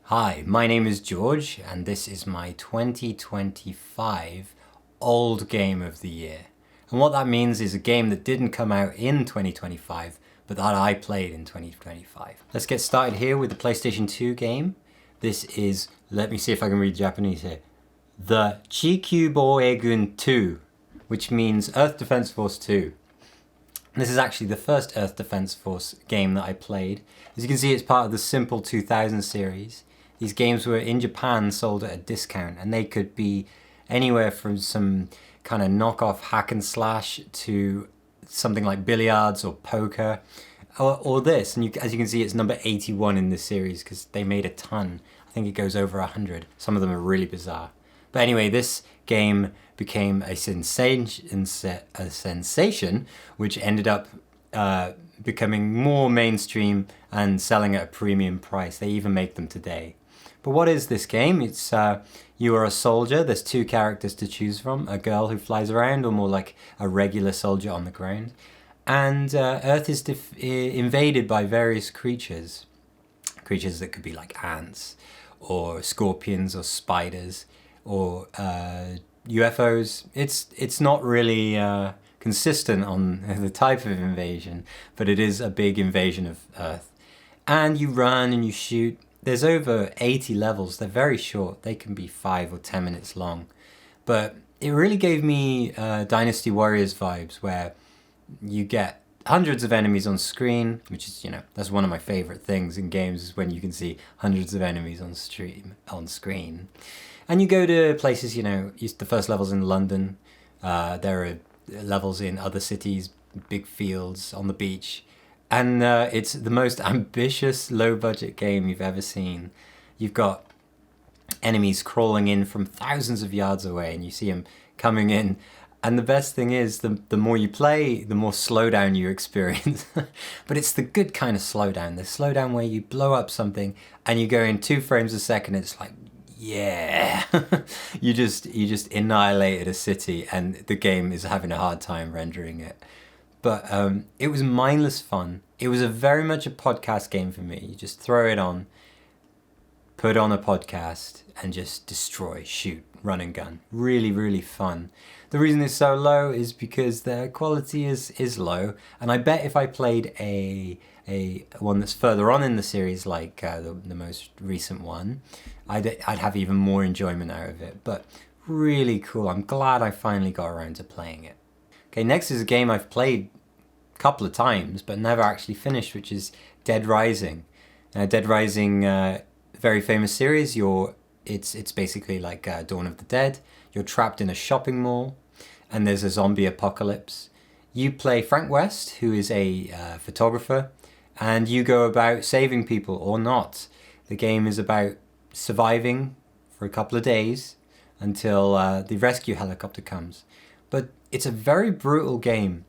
Hi, my name is George, and this is my 2025 Old Game of the Year. And what that means is a game that didn't come out in 2025, but that I played in 2025. Let's get started here with the PlayStation 2 game. This is, let me see if I can read Japanese here, the Chikyu Egun 2, which means Earth Defense Force 2. This is actually the first Earth Defense Force game that I played. As you can see, it's part of the Simple 2000 series. These games were in Japan sold at a discount, and they could be anywhere from some kind of knockoff hack and slash to something like billiards or poker, or this. And as you can see, it's number 81 in this series because they made a ton. I think it goes over 100. Some of them are really bizarre. But anyway, this game became a sensation, which ended up becoming more mainstream and selling at a premium price. They even make them today. But what is this game? It's you are a soldier. There's two characters to choose from: a girl who flies around, or more like a regular soldier on the ground. And Earth is invaded by various creatures that could be like ants, or scorpions, or spiders, or UFOs. It's not really consistent on the type of invasion, but it is a big invasion of Earth. And you run and you shoot. There's over 80 levels. They're very short. They can be 5 or 10 minutes long. But it really gave me Dynasty Warriors vibes, where you get hundreds of enemies on screen, which is, that's one of my favorite things in games, is when you can see hundreds of enemies on screen. And you go to places, the first level's in London. There are levels in other cities, big fields, on the beach. And it's the most ambitious low-budget game you've ever seen. You've got enemies crawling in from thousands of yards away, and you see them coming in. And the best thing is, the more you play, the more slowdown you experience. But it's the good kind of slowdown. The slowdown where you blow up something, and you go in 2 frames a second. It's like, yeah, you just annihilated a city, and the game is having a hard time rendering it. But it was mindless fun. It was very much a podcast game for me. You just throw it on, put on a podcast, and just destroy, shoot, run and gun. Really, really fun. The reason it's so low is because the quality is low. And I bet if I played a one that's further on in the series, like the most recent one, I'd have even more enjoyment out of it. But really cool. I'm glad I finally got around to playing it. Okay, next is a game I've played a couple of times but never actually finished, which is Dead Rising. Dead Rising, very famous series. It's basically like Dawn of the Dead. You're trapped in a shopping mall, and there's a zombie apocalypse. You play Frank West, who is a photographer, and you go about saving people or not. The game is about surviving for a couple of days until the rescue helicopter comes. But it's a very brutal game.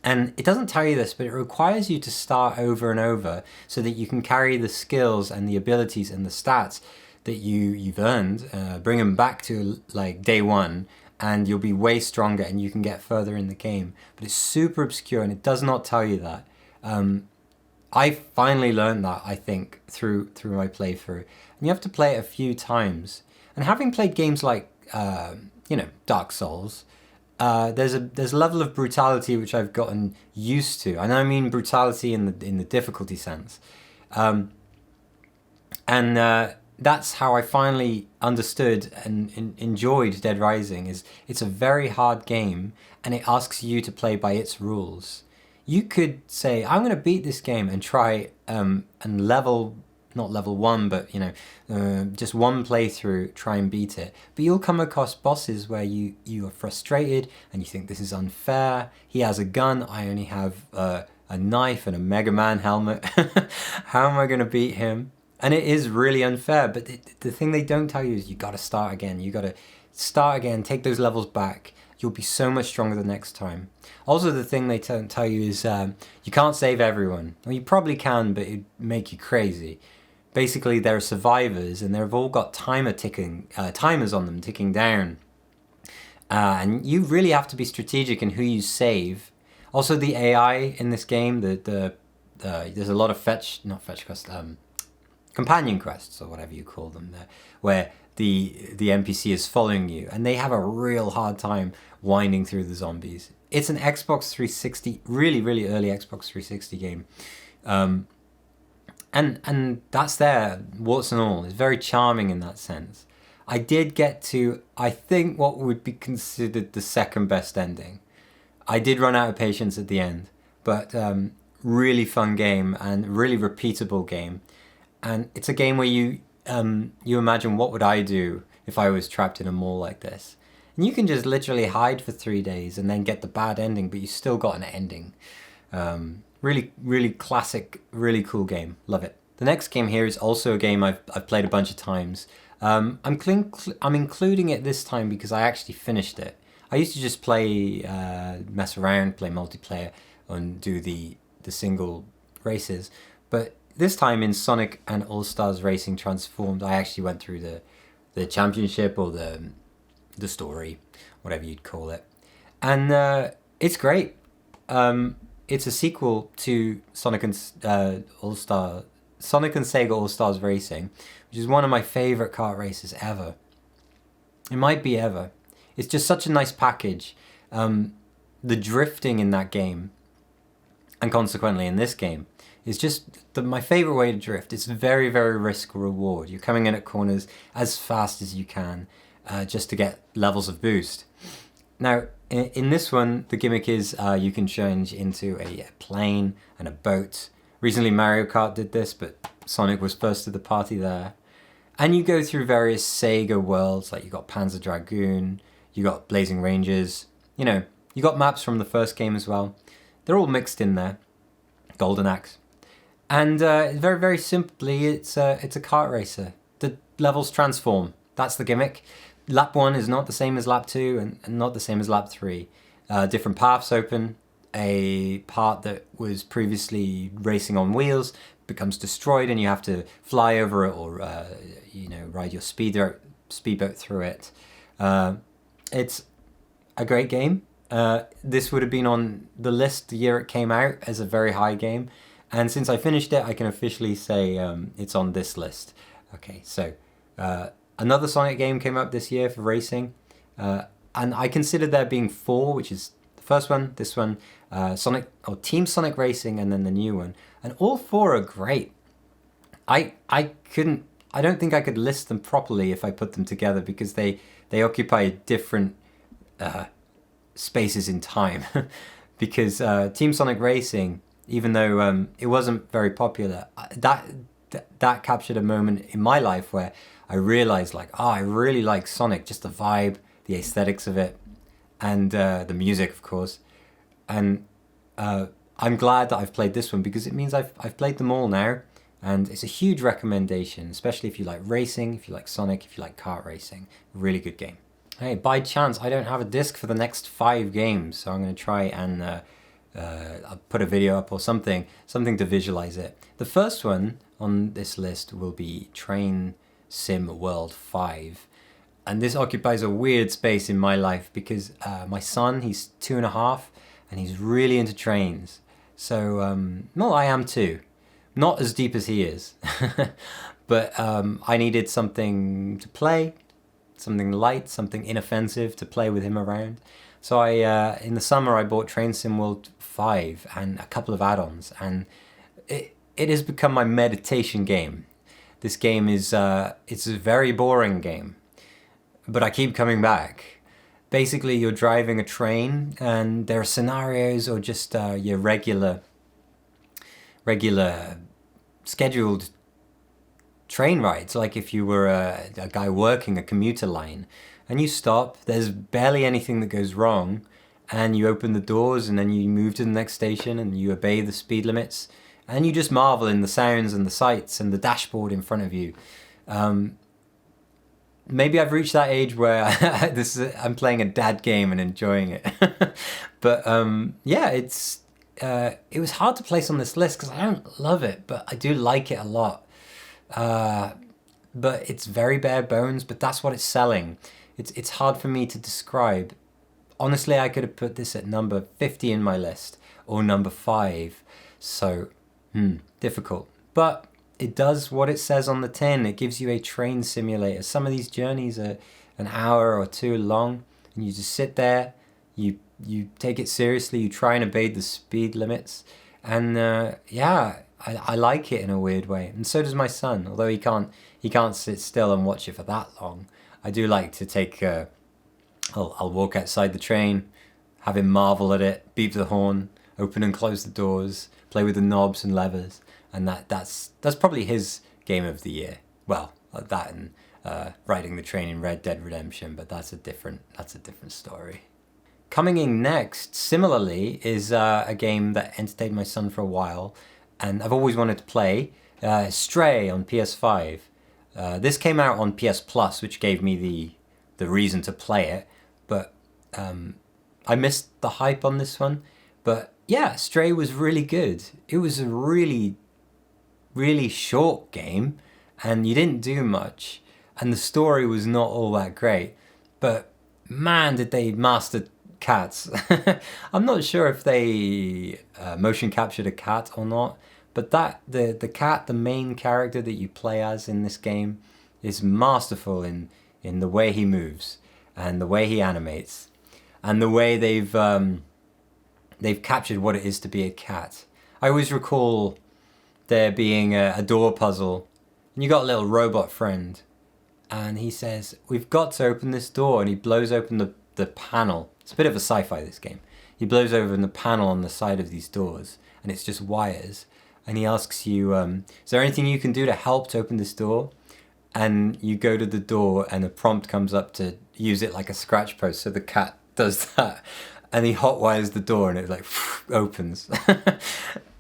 And it doesn't tell you this, but it requires you to start over and over so that you can carry the skills and the abilities and the stats that you've earned, bring them back to like day one, and you'll be way stronger and you can get further in the game. But it's super obscure, and it does not tell you that. I finally learned that, I think, through my playthrough. And you have to play it a few times. And having played games like, Dark Souls, there's a level of brutality which I've gotten used to, and I mean brutality in the difficulty sense, and that's how I finally understood and enjoyed Dead Rising. It's a very hard game, and it asks you to play by its rules. You could say, I'm going to beat this game and try and not level 1, but just one playthrough, try and beat it. But you'll come across bosses where you are frustrated and you think this is unfair. He has a gun, I only have a knife and a Mega Man helmet. How am I going to beat him? And it is really unfair, but the thing they don't tell you is you got to start again. You got to start again, take those levels back. You'll be so much stronger the next time. Also, the thing they don't tell you is you can't save everyone. Well, you probably can, but it'd make you crazy. Basically, they're survivors, and they've all got timers on them ticking down. And you really have to be strategic in who you save. Also, the AI in this game, there's a lot of companion quests or whatever you call them, where the NPC is following you, and they have a real hard time winding through the zombies. It's an Xbox 360, really, really early Xbox 360 game. And that's there, warts and all. It's very charming in that sense. I did get to, I think, what would be considered the second best ending. I did run out of patience at the end, but really fun game and really repeatable game. And it's a game where you imagine, what would I do if I was trapped in a mall like this? And you can just literally hide for 3 days and then get the bad ending, but you still got an ending. Really, really classic, really cool game. Love it. The next game here is also a game I've played a bunch of times. I'm including it this time because I actually finished it. I used to just play, mess around, play multiplayer, and do the single races. But this time in Sonic and All-Stars Racing Transformed, I actually went through the championship, or the story, whatever you'd call it. And it's great. It's a sequel to Sonic and Sega All-Stars Racing, which is one of my favorite kart races ever. It might be ever. It's just such a nice package. The drifting in that game, and consequently in this game, is just my favorite way to drift. It's very, very risk reward. You're coming in at corners as fast as you can, just to get levels of boost. Now, in this one, the gimmick is you can change into a plane and a boat. Recently Mario Kart did this, but Sonic was first to the party there. And you go through various Sega worlds, like you got Panzer Dragoon, you got Blazing Ranges, you got maps from the first game as well. They're all mixed in there. Golden Axe. And very, very simply, it's a kart racer. The levels transform. That's the gimmick. Lap 1 is not the same as lap 2 and not the same as lap 3. Different paths open. A part that was previously racing on wheels becomes destroyed, and you have to fly over it, or ride your speedboat through it. It's a great game. This would have been on the list the year it came out as a very high game, and since I finished it, I can officially say it's on this list. Okay, so another Sonic game came up this year for racing, and I consider there being 4, which is the first one, this one, Sonic, or Team Sonic Racing, and then the new one, and all 4 are great. I don't think I could list them properly if I put them together, because they occupy different spaces in time. Because Team Sonic Racing, even though it wasn't very popular, that captured a moment in my life where I realized, I really like Sonic, just the vibe, the aesthetics of it, and the music, of course. And I'm glad that I've played this one, because it means I've played them all now, and it's a huge recommendation, especially if you like racing, if you like Sonic, if you like kart racing. Really good game. Hey, by chance, I don't have a disc for the next 5 games, so I'm going to try and I'll put a video up or something to visualize it. The first one on this list will be Train Sim World 5. And this occupies a weird space in my life, because my son, he's 2.5, and he's really into trains. So, well, I am too. Not as deep as he is. But I needed something to play, something light, something inoffensive to play with him around. So in the summer, I bought Train Sim World 5 and a couple of add-ons, and it has become my meditation game. This game is it's a very boring game, but I keep coming back. Basically, you're driving a train, and there are scenarios, or just your regular scheduled train rides, like if you were a guy working a commuter line, and you stop, there's barely anything that goes wrong, and you open the doors, and then you move to the next station, and you obey the speed limits, and you just marvel in the sounds and the sights and the dashboard in front of you. Maybe I've reached that age where I'm playing a dad game and enjoying it. But yeah, it was hard to place on this list because I don't love it, but I do like it a lot. But it's very bare bones, but that's what it's selling. It's hard for me to describe. Honestly, I could have put this at number 50 in my list, or number 5. So, difficult. But it does what it says on the tin. It gives you a train simulator. Some of these journeys are an hour or two long, and you just sit there, you take it seriously, you try and obey the speed limits, and yeah, I like it in a weird way, and so does my son. Although he can't sit still and watch it for that long. I do like to take. I'll walk outside the train, have him marvel at it, beep the horn, open and close the doors, play with the knobs and levers, and that's probably his game of the year. Well, that and riding the train in Red Dead Redemption, but that's a different story. Coming in next, similarly, is a game that entertained my son for a while, and I've always wanted to play. Stray on PS5. This came out on PS Plus, which gave me the reason to play it, but I missed the hype on this one. But yeah, Stray was really good. It was a really, really short game, and you didn't do much, and the story was not all that great. But man, did they master cats. I'm not sure if they motion captured a cat or not, but the cat, the main character that you play as in this game, is masterful in the way he moves and the way he animates and the way they've captured what it is to be a cat. I always recall there being a door puzzle, and you got a little robot friend, and he says, "We've got to open this door," and he blows open the panel. It's a bit of a sci-fi, this game. He blows open the panel on the side of these doors, and it's just wires. And he asks you, is there anything you can do to help to open this door? And you go to the door, and a prompt comes up to use it like a scratch post, so the cat does that. And he hotwires the door, and it like opens.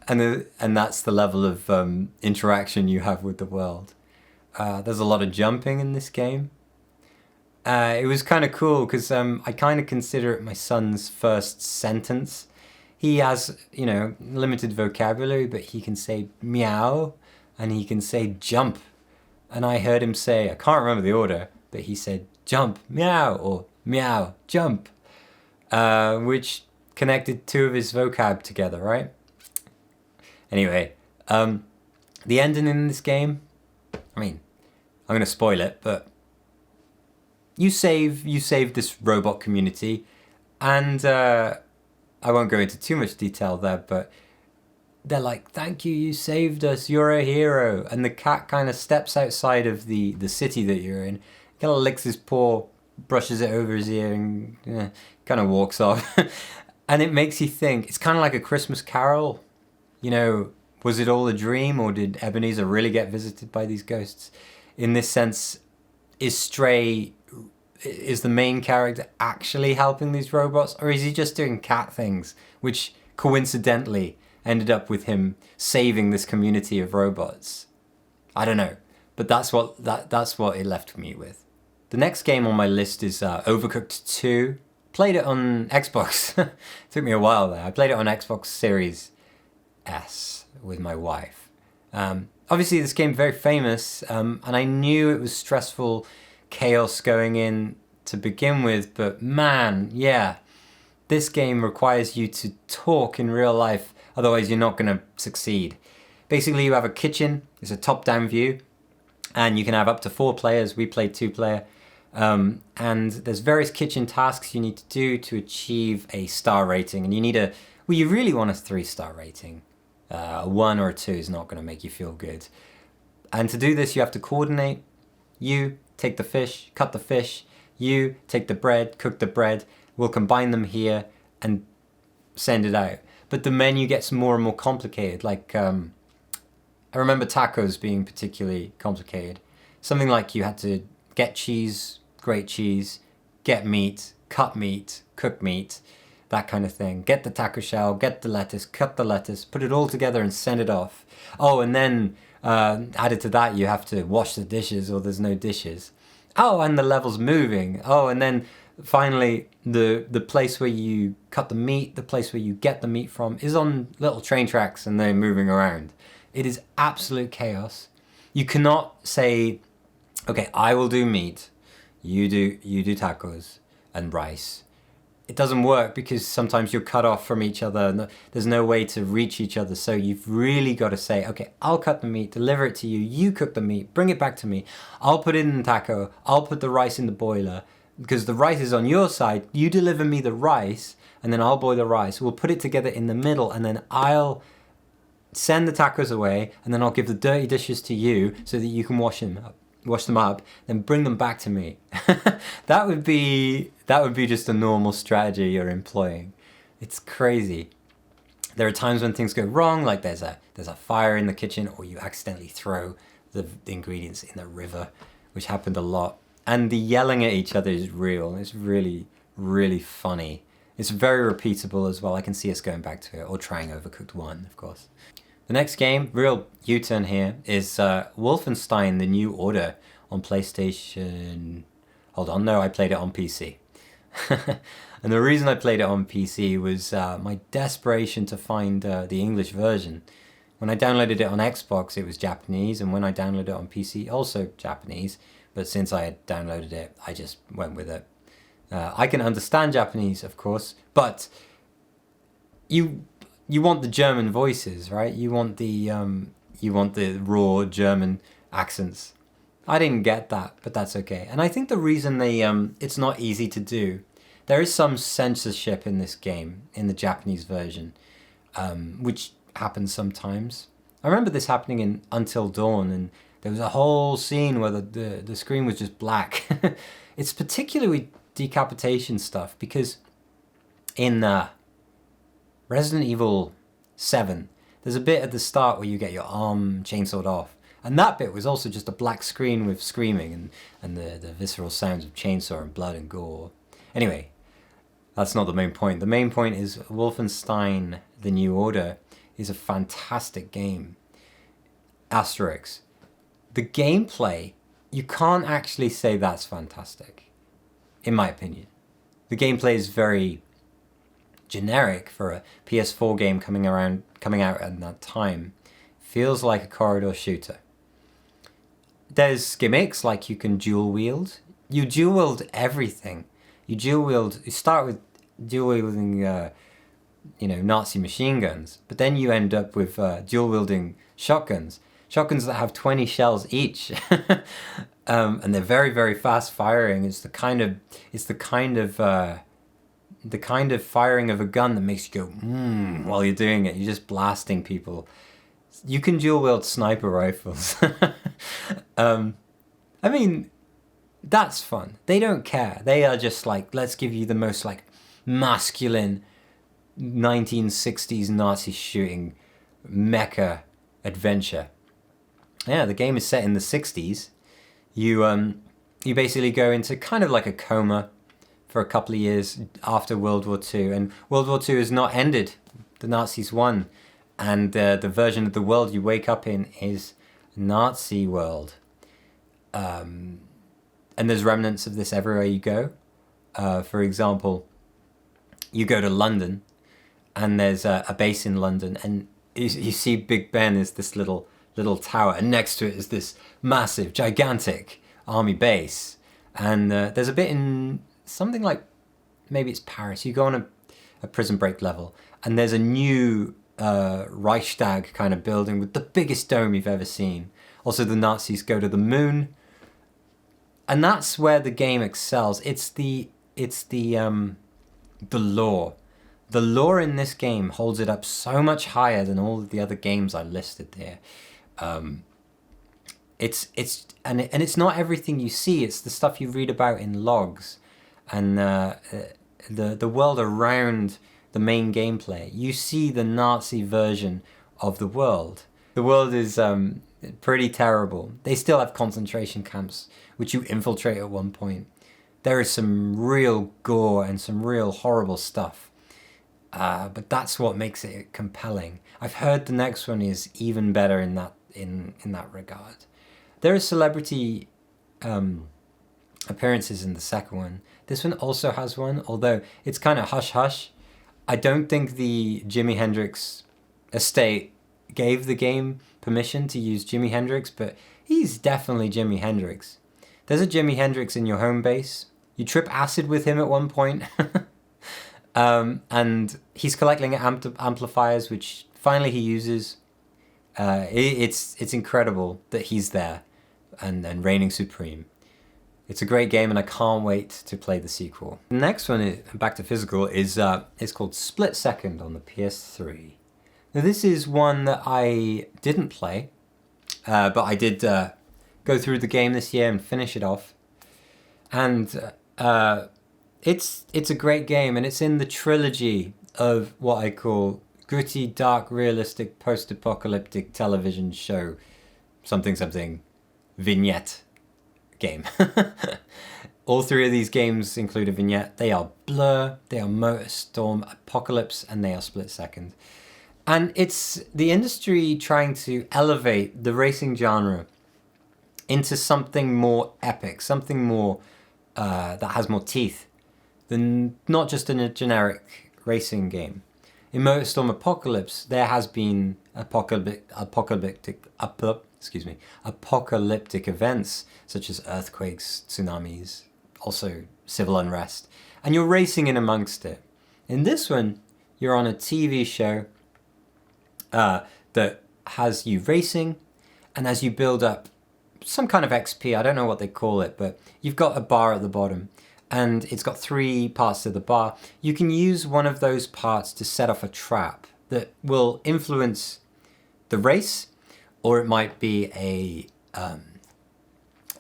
and that's the level of interaction you have with the world. There's a lot of jumping in this game. It was kind of cool because I kind of consider it my son's first sentence. He has, limited vocabulary, but he can say meow and he can say jump. And I heard him say, I can't remember the order, but he said jump, meow, or meow, jump, which connected two of his vocab together, right? Anyway, the ending in this game, I mean, I'm going to spoil it, but you save this robot community, and I won't go into too much detail there, but they're like, "Thank you, you saved us, you're a hero." And the cat kind of steps outside of the city that you're in, kind of licks his paw, brushes it over his ear, and kind of walks off. And it makes you think, it's kind of like a Christmas Carol. Was it all a dream, or did Ebenezer really get visited by these ghosts? In this sense, is the main character actually helping these robots, or is he just doing cat things, which coincidentally ended up with him saving this community of robots? I don't know, but that's what it left me with. The next game on my list is Overcooked 2. Played it on Xbox. Took me a while there. I played it on Xbox Series S with my wife. Obviously, this game's very famous, and I knew it was stressful chaos going in to begin with, but man, yeah, this game requires you to talk in real life, otherwise you're not going to succeed. Basically, you have a kitchen, it's a top-down view, and you can have up to 4 players. We played 2-player, and there's various kitchen tasks you need to do to achieve a star rating, and you really want a 3-star rating. A 1 or a 2 is not going to make you feel good. And to do this, you have to coordinate. You take the fish, cut the fish. You take the bread, cook the bread. We'll combine them here and send it out. But the menu gets more and more complicated. Like, I remember tacos being particularly complicated. Something like you had to get cheese, grate cheese, get meat, cut meat, cook meat, that kind of thing. Get the taco shell, get the lettuce, cut the lettuce, put it all together and send it off. Oh, and then added to that, you have to wash the dishes or there's no dishes. Oh, and the level's moving. Oh, and then finally the place where you cut the meat, the place where you get the meat from is on little train tracks and they're moving around. It is absolute chaos. You cannot say, okay, I will do meat, you do tacos and rice, it doesn't work because sometimes you're cut off from each other and there's no way to reach each other. So you've really got to say, okay, I'll cut the meat, deliver it to you, you cook the meat, bring it back to me. I'll put it in the taco, I'll put the rice in the boiler because the rice is on your side. You deliver me the rice and then I'll boil the rice. We'll put it together in the middle and then I'll send the tacos away and then I'll give the dirty dishes to you so that you can wash them up, then bring them back to me. That would be just a normal strategy you're employing. It's crazy. There are times when things go wrong, like there's a fire in the kitchen, or you accidentally throw the ingredients in the river, which happened a lot. And the yelling at each other is real. It's really, really funny. It's very repeatable as well. I can see us going back to it, or trying Overcooked 1, of course. The next game, real U-turn here, is Wolfenstein: The New Order on PlayStation. Hold on, no, I played it on PC. And the reason I played it on PC was my desperation to find the English version. When I downloaded it on Xbox, it was Japanese, and when I downloaded it on PC, also Japanese. But since I had downloaded it, I just went with it. I can understand Japanese, of course, but you want the German voices, right? You want the raw German accents. I didn't get that, but that's okay. And I think the reason it's not easy to do, there is some censorship in this game, in the Japanese version, which happens sometimes. I remember this happening in Until Dawn, and there was a whole scene where the screen was just black. It's particularly decapitation stuff, because in Resident Evil 7, there's a bit at the start where you get your arm chainsawed off. And that bit was also just a black screen with screaming and the visceral sounds of chainsaw and blood and gore. Anyway, that's not the main point. The main point is Wolfenstein: The New Order is a fantastic game. Asterisk. The gameplay, you can't actually say that's fantastic, in my opinion. The gameplay is very generic for a PS4 game coming out at that time. Feels like a corridor shooter. There's gimmicks like you can dual wield. You dual wield everything. You start with dual wielding, Nazi machine guns, but then you end up with dual wielding shotguns. Shotguns that have 20 shells each, and they're very, very fast firing. It's the kind of firing of a gun that makes you go while you're doing it. You're just blasting people. You can dual wield sniper rifles. I mean, that's fun. They don't care. They are just like, let's give you the most like masculine 1960s Nazi shooting mecha adventure. Yeah, the game is set in the 60s. You basically go into kind of like a coma for a couple of years after World War II, and World War II has not ended. The Nazis won, and the version of the world you wake up in is Nazi world. And there's remnants of this everywhere you go. For example, you go to London, and there's a base in London, and you see Big Ben is this little tower, and next to it is this massive, gigantic army base. And there's a bit in something like, maybe it's Paris. You go on a prison break level, and there's a new Reichstag kind of building with the biggest dome you've ever seen. Also, the Nazis go to the moon, and that's where the game excels. It's the lore. The lore in this game holds it up so much higher than all of the other games I listed there. It's not everything you see. It's the stuff you read about in logs, and the world around the main gameplay. You see the Nazi version of the world. The world is pretty terrible. They still have concentration camps, which you infiltrate at one point. There is some real gore and some real horrible stuff. But that's what makes it compelling. I've heard the next one is even better in that regard. There are celebrity appearances in the second one. This one also has one, although it's kind of hush-hush. I don't think the Jimi Hendrix estate gave the game permission to use Jimi Hendrix, but he's definitely Jimi Hendrix. There's a Jimi Hendrix in your home base. You trip acid with him at one point. And he's collecting amplifiers, which finally he uses. It's incredible that he's there and reigning supreme. It's a great game, and I can't wait to play the sequel. The next one, back to physical, is called Split Second on the PS3. Now this is one that I didn't play, but I did go through the game this year and finish it off. And it's a great game, and it's in the trilogy of what I call gritty, dark, realistic, post-apocalyptic television show something vignette game. All three of these games include a vignette. They are Blur, they are MotorStorm, Apocalypse, and they are Split Second. And it's the industry trying to elevate the racing genre into something more epic, something more that has more teeth than not just in a generic racing game. In MotorStorm Apocalypse, there has been apocalyptic events such as earthquakes, tsunamis, also civil unrest, and you're racing in amongst it. In this one, you're on a TV show that has you racing, and as you build up some kind of XP, I don't know what they call it, but you've got a bar at the bottom, and it's got 3 parts to the bar. You can use one of those parts to set off a trap that will influence the race, or it might be a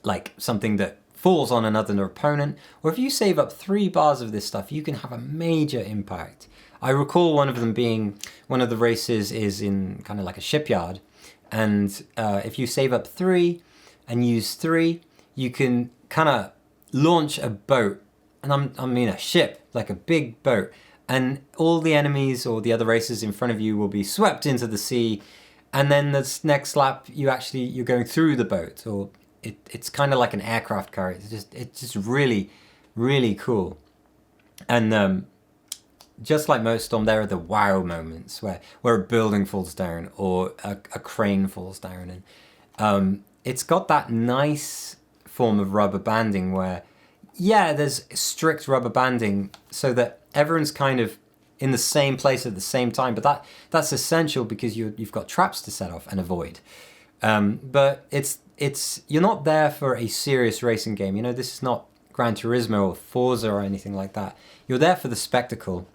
like something that falls on another opponent. Or if you save up 3 bars of this stuff, you can have a major impact. I recall one of them being, one of the races is in kind of like a shipyard, and if you save up 3 and use 3, you can kind of launch a boat, and I mean a ship, like a big boat, and all the enemies or the other racers in front of you will be swept into the sea, and then the next lap you're going through the boat, or it's kind of like an aircraft carrier. It's just really, really cool. And just like MotorStorm, there are the wow moments where a building falls down or a crane falls down, and it's got that nice form of rubber banding where, yeah, there's strict rubber banding so that everyone's kind of in the same place at the same time, but that's essential because you've got traps to set off and avoid. But it's you're not there for a serious racing game. You know, this is not Gran Turismo or Forza or anything like that. You're there for the spectacle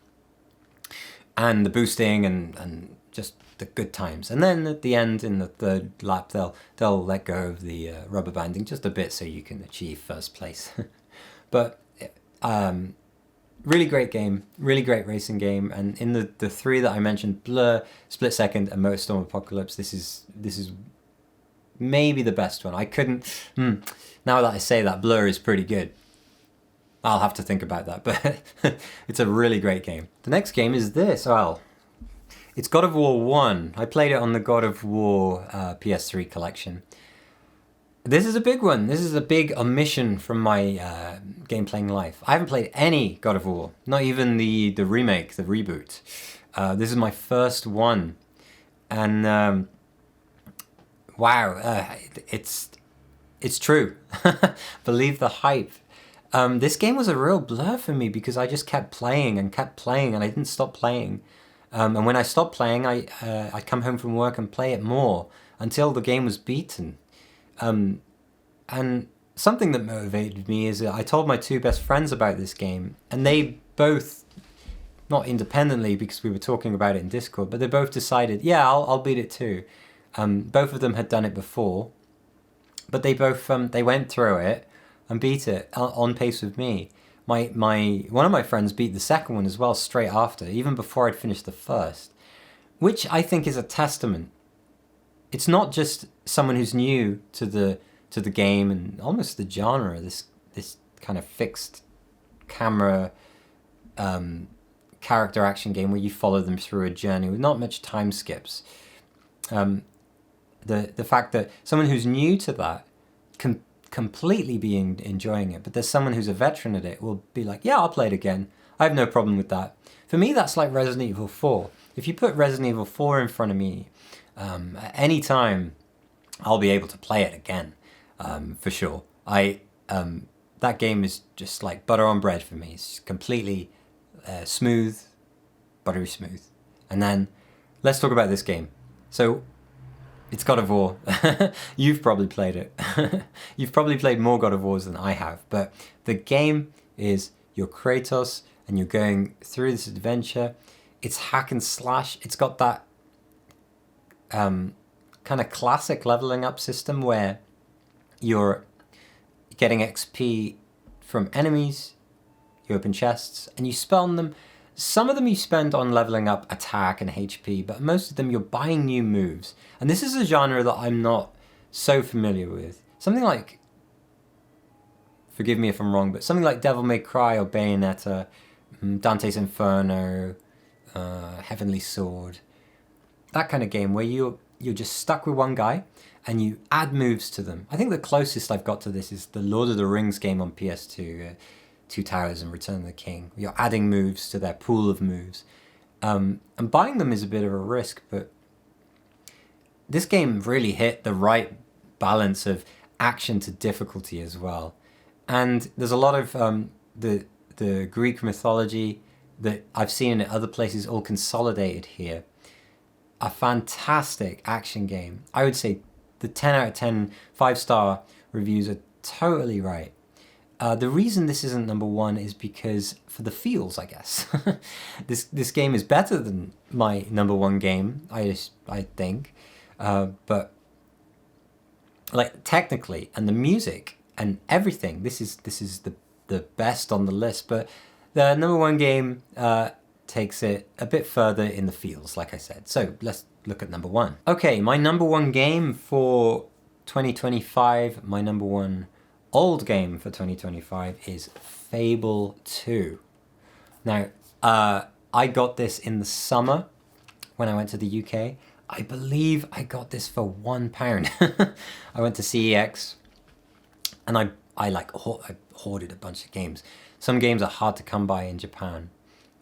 and the boosting and just the good times. And then at the end, in the 3rd lap, they'll let go of the rubber banding just a bit so you can achieve first place. But really great game, really great racing game. And in the 3 that I mentioned, Blur, Split Second, and MotorStorm Apocalypse, this is maybe the best one. I couldn't. Now that I say that, Blur is pretty good. I'll have to think about that, but it's a really great game. The next game is this. Well, it's God of War 1. I played it on the God of War PS3 collection. This is a big one. This is a big omission from my game-playing life. I haven't played any God of War, not even the remake, the reboot. This is my first one. And wow, it's true. Believe the hype. This game was a real blur for me because I just kept playing and I didn't stop playing. And when I stopped playing, I'd come home from work and play it more until the game was beaten. And something that motivated me is that I told my 2 best friends about this game, and they both, not independently because we were talking about it in Discord, but they both decided, yeah, I'll beat it too. Both of them had done it before, but they both they went through it and beat it on pace with me. One of my friends beat the second one as well straight after, even before I'd finished the first, which I think is a testament. It's not just someone who's new to the game and almost the genre, this kind of fixed camera character action game where you follow them through a journey with not much time skips. The fact that someone who's new to that can completely be enjoying it, but there's someone who's a veteran at it will be like, yeah, I'll play it again. I have no problem with that. For me, that's like Resident Evil 4. If you put Resident Evil 4 in front of me, at any time, I'll be able to play it again, for sure. That game is just like butter on bread for me. It's completely smooth, buttery smooth. And then let's talk about this game. So it's God of War. You've probably played it. You've probably played more God of Wars than I have. But the game is you're Kratos and you're going through this adventure. It's hack and slash. It's got that kind of classic leveling up system where you're getting XP from enemies, you open chests, and you spend them. Some of them you spend on leveling up attack and HP, but most of them you're buying new moves. And this is a genre that I'm not so familiar with. Something like, forgive me if I'm wrong, but something like Devil May Cry or Bayonetta, Dante's Inferno, Heavenly Sword. That kind of game where you're just stuck with one guy and you add moves to them. I think the closest I've got to this is the Lord of the Rings game on PS2, Two Towers and Return of the King. You're adding moves to their pool of moves. And buying them is a bit of a risk, but this game really hit the right balance of action to difficulty as well. And there's a lot of the Greek mythology that I've seen in other places all consolidated here. A fantastic action game. I would say the 10 out of 10 5-star reviews are totally right. The reason this isn't number one is because for the feels, I guess. This game is better than my number one game, I think. But like technically and the music and everything, this is the best on the list. But the number one game takes it a bit further in the feels, like I said. So let's look at number one. Okay, my number one game for 2025, my number one old game for 2025 is Fable 2. Now, I got this in the summer when I went to the UK. I believe I got this for £1. I went to CEX and I hoarded a bunch of games. Some games are hard to come by in Japan.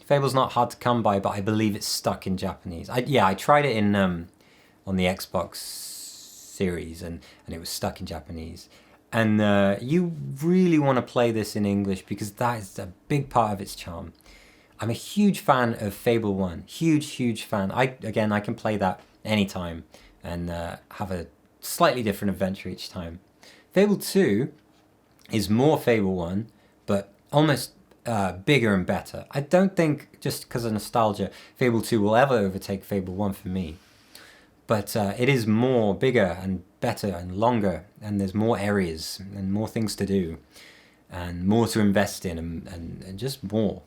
Fable's not hard to come by, but I believe it's stuck in Japanese. I tried it in on the Xbox series and it was stuck in Japanese. And you really want to play this in English because that is a big part of its charm. I'm a huge fan of Fable 1. Huge fan. I can play that anytime and have a slightly different adventure each time. Fable 2 is more Fable 1, but almost bigger and better. I don't think, just because of nostalgia, Fable 2 will ever overtake Fable 1 for me. But it is more bigger and better and longer, and there's more areas and more things to do and more to invest in and just more.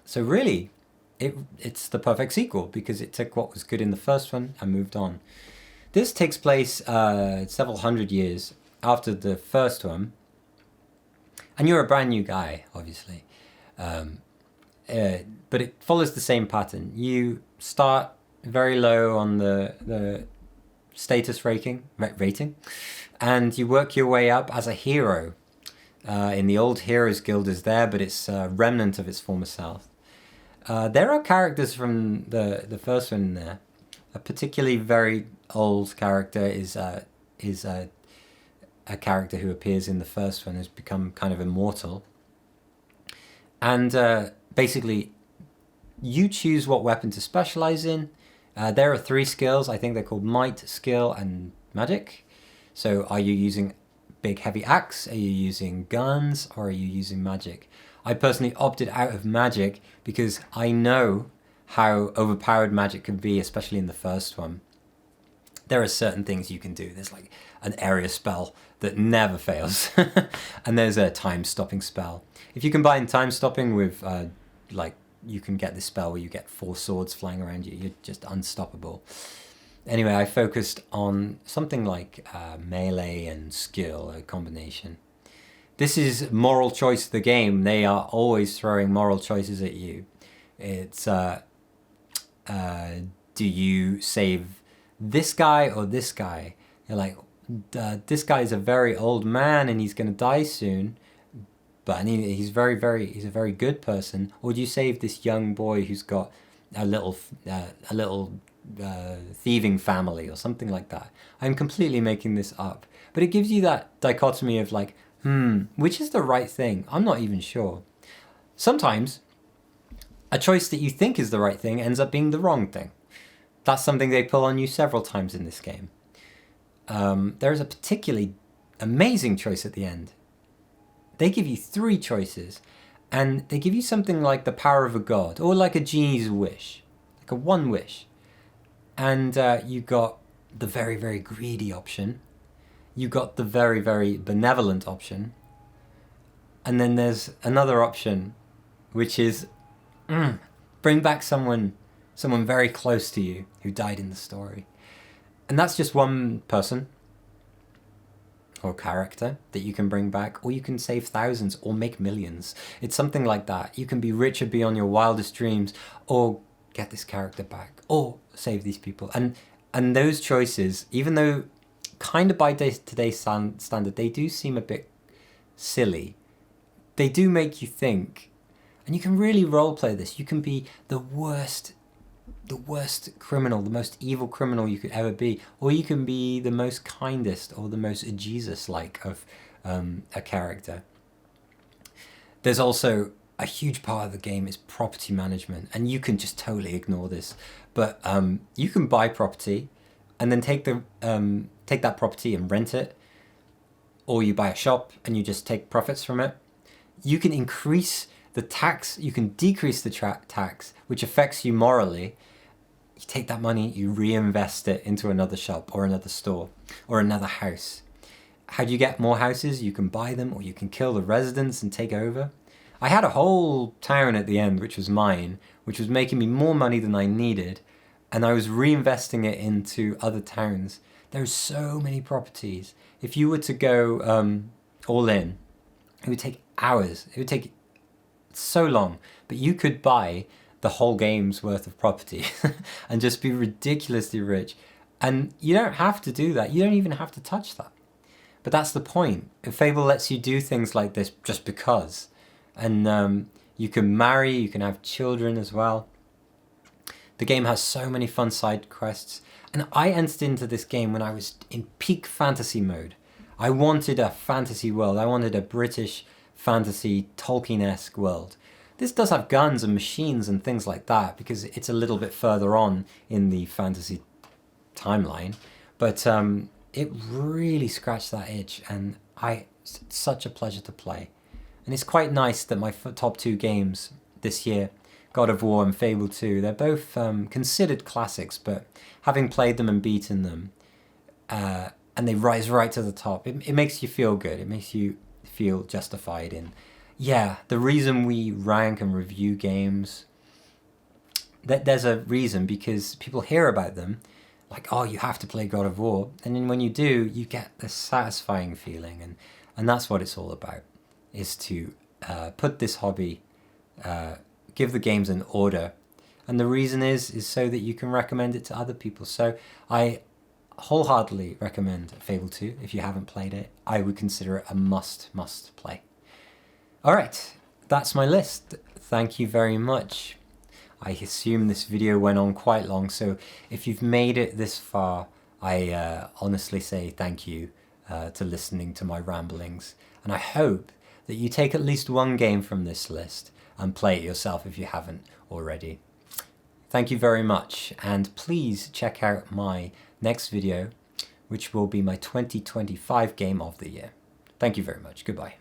So really, it's the perfect sequel because it took what was good in the first one and moved on. This takes place several hundred years after the first one, and you're a brand new guy, obviously. But it follows the same pattern. You start very low on the status rating, and you work your way up as a hero. In the old Heroes Guild is there, but it's a remnant of its former self. There are characters from the first one in there. A particularly very old character is a character who appears in the first one, has become kind of immortal. And basically, you choose what weapon to specialize in. There are 3 skills. I think they're called Might, Skill, and Magic. So are you using big heavy axe? Are you using guns? Or are you using magic? I personally opted out of magic because I know how overpowered magic can be, especially in the first one. There are certain things you can do. There's like an area spell that never fails. And there's a time-stopping spell. If you combine time-stopping with, you can get this spell where you get 4 swords flying around you. You're just unstoppable. Anyway, I focused on something like melee and skill, a combination. This is moral choice of the game. They are always throwing moral choices at you. It's, do you save this guy or this guy? You're like, this guy is a very old man and he's going to die soon, but he's he's a very good person. Or do you save this young boy who's got a little thieving family or something like that? I'm completely making this up, but it gives you that dichotomy of like, which is the right thing? I'm not even sure. Sometimes a choice that you think is the right thing ends up being the wrong thing. That's something they pull on you several times in this game. There is a particularly amazing choice at the end. They give you 3 choices, and they give you something like the power of a god, or like a genie's wish, like a 1 wish. And you got the very, very greedy option. You got the very, very benevolent option. And then there's another option, which is bring back someone very close to you who died in the story. And that's just one person or character that you can bring back, or you can save thousands or make millions. It's something like that. You can be richer beyond your wildest dreams, or get this character back, or save these people. And those choices, even though kind of by today's standard, they do seem a bit silly, they do make you think. And you can really roleplay this. You can be the worst criminal, the most evil criminal you could ever be, or you can be the most kindest or the most Jesus-like of a character. There's also a huge part of the game is property management, and you can just totally ignore this, but you can buy property and then take that property and rent it, or you buy a shop and you just take profits from it. You can increase the tax, you can decrease the tax, which affects you morally. You take that money, you reinvest it into another shop or another store or another house. How do you get more houses? You can buy them, or you can kill the residents and take over. I had a whole town at the end, which was mine, which was making me more money than I needed, and I was reinvesting it into other towns. There's so many properties. If you were to go all in, it would take hours. It would take so long, but you could buy the whole game's worth of property and just be ridiculously rich. And you don't have to do that. You don't even have to touch that. But that's the point. Fable lets you do things like this just because. And you can marry, you can have children as well. The game has so many fun side quests. And I entered into this game when I was in peak fantasy mode. I wanted a fantasy world. I wanted a British fantasy Tolkien-esque world. This does have guns and machines and things like that because it's a little bit further on in the fantasy timeline. But it really scratched that itch, and it's such a pleasure to play. And it's quite nice that my top 2 games this year, God of War and Fable 2, they're both considered classics, but having played them and beaten them, and they rise right to the top, it makes you feel good. It makes you feel justified in, yeah, the reason we rank and review games, there's a reason, because people hear about them, like, oh, you have to play God of War, and then when you do, you get this satisfying feeling, and that's what it's all about, is to put this hobby, give the games an order, and the reason is so that you can recommend it to other people. So I wholeheartedly recommend Fable 2 if you haven't played it. I would consider it a must play. Alright, that's my list. Thank you very much. I assume this video went on quite long, so if you've made it this far, I honestly say thank you to listening to my ramblings, and I hope that you take at least one game from this list and play it yourself if you haven't already. Thank you very much, and please check out my next video, which will be my 2025 game of the year. Thank you very much. Goodbye.